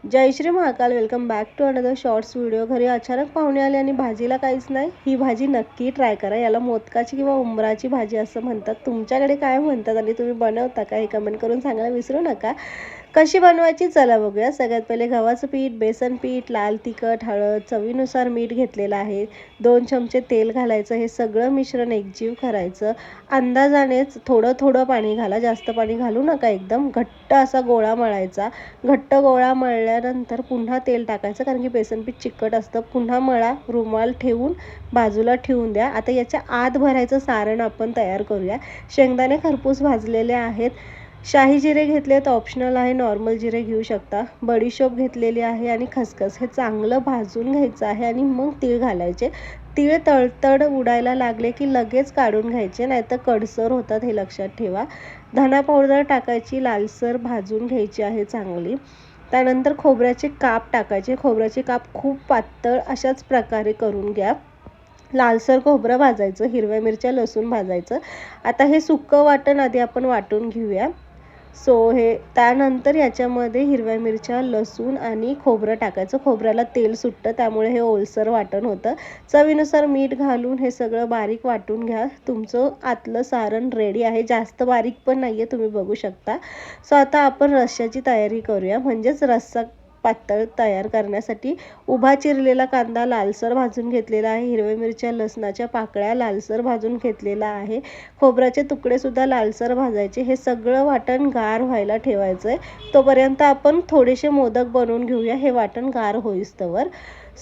Jai Shri Mahakal. Welcome back to another shorts video. घरी अचानक पाहुणे आले आणि भाजीला काहीच नाही. ही भाजी नक्की ट्राय करा. याला मोदकाची किंवा उंबराची भाजी असं म्हणतात. तुमच्याकडे काय म्हणतात आणि तुम्ही बनवता का हे कमेंट करून सांगायला विसरू नका. कशी बनवायची चला बघूया. सगळ्यात पहिले गव्हाचं पीठ, बेसन पीठ, लाल तिखट, हळद, चवीनुसार मीठ घेतलेलं आहे. 2 चमचे तेल घालायचं. हे सगळं मिश्रण एकजीव करायचं. अंदाजानेच थोडं थोडं पाणी घाला, जास्त पाणी घालू नका. एकदम घट्ट असा गोळा मळायचा. घट्ट गोळा मळल्यानंतर पुन्हा तेल टाकायचं, कारण की बेसन पीठ चिकट असतं. पुन्हा मळा, रुमाल ठेवून बाजूला ठेवून द्या. आता याच्या आत भरायचं सारण आपण तयार करूया. शेंगदाणे खरपूस भाजलेले आहेत. शाही जिरे घेतलेत, ऑप्शनल आहे, नॉर्मल जिरे घेऊ शकता. बडीशोप घेतलेली आहे आणि खसखस. हे चांगलं भाजून घ्यायचं आहे आणि मग तीळ घालायचे. तीळ तळतड उडायला लागले की लगेच काढून घ्यायचे, नाहीतर कडसर होतात, हे लक्षात ठेवा. धना पावडर टाकायची, लालसर भाजून घ्यायची आहे चांगली. त्यानंतर खोबऱ्याचे काप टाकायचे. खोबऱ्याचे काप खूप पातळ अशाच प्रकारे करून घ्या. लालसर खोबरं भाजायचं. हिरव्या मिरच्या, लसूण भाजायचं. आता हे सुक्कं वाटण आधी आपण वाटून घेऊया. हे त्यानंतर याच्यामध्ये हिरव्या मिरच्या, लसूण आणि खोबरं टाकायचं. खोबऱ्याला तेल सुटतं, त्यामुळे हे ओलसर वाटण होतं. चवीनुसार मीठ घालून हे सगळं बारीक वाटून घ्या. तुमचं आतलं सारण रेडी आहे. जास्त बारीक पण नाही आहे, तुम्ही बघू शकता. आता आपण रश्श्याची तयारी करूया, म्हणजेच रस्सा पातळ तयार करण्यासाठी उभा चिरलेला कांदा लालसर भाजून घेतलेला आहे. हिरव्या मिरच्या, लसणाच्या पाकळ्या लालसर भाजून घेतलेला आहे. खोबऱ्याचे तुकडे सुद्धा लालसर भाजायचे. हे सगळं वाटण गार व्हायला ठेवायचं आहे. तोपर्यंत आपण थोडेसे मोदक बनवून घेऊया, हे वाटण गार होईस्तोवर.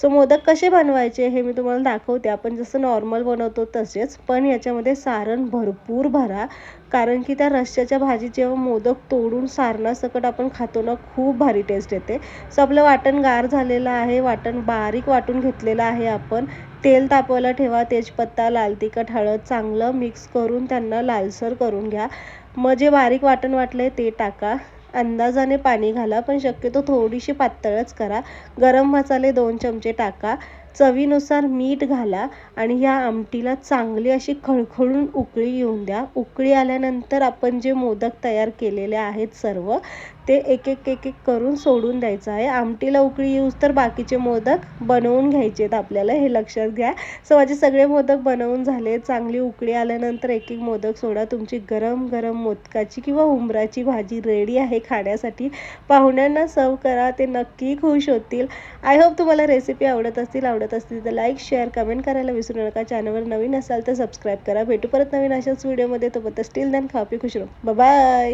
मोदक कसे बनवायचे हे मी तुम्हाला दाखवते. आपण जसं नॉर्मल बनवतो तसेच, पण याच्यामध्ये सारण भरपूर भरा, कारण की त्या रश्श्याच्या भाजीत जेव्हा मोदक तोडून सारणासकट आपण खातो ना, खूप भारी टेस्ट येते. आपलं वाटण गार झालेलं आहे. वाटण बारीक वाटून घेतलेलं आहे आपण. तेल तापवायला ठेवा. तेजपत्ता, लाल तिखट, हळद चांगलं मिक्स करून त्यांना लालसर करून घ्या. मग जे बारीक वाटण वाटलंय ते टाका. अंदाजाने पाणी घाला, पण शक्यतो थोडीशी पातळच करा. गरम मसाले 2 चमचे टाका. चवीनुसार मीठ घाला आणि ह्या आमटीला चांगली अशी खळखळून उकळी येऊन द्या. उकळी आल्यानंतर आपण जे मोदक तयार केलेले आहेत सर्व, ते एक एक करून सोडून द्यायचं आहे. आमटीला उकळी येऊस तर बाकीचे मोदक बनवून घ्यायचे आहेत आपल्याला, हे लक्षात घ्या. माझे सगळे मोदक बनवून झाले. चांगली उकळी आल्यानंतर एक मोदक सोडा. तुमची गरम गरम मोदकाची किंवा उंबराची भाजी रेडी आहे खाण्यासाठी. पाहुण्यांना सर्व करा, ते नक्की खुश होतील. आय होप तुम्हाला रेसिपी आवडत असतील तर लाईक, शेअर, कमेंट करायला विसरू नका. चॅनलवर नवीन असाल तर सबस्क्राईब करा. भेटू परत नवीन अशाच व्हिडिओमध्ये. तोपर्यंत स्टिल देन खा पी खुश राहा. बाय.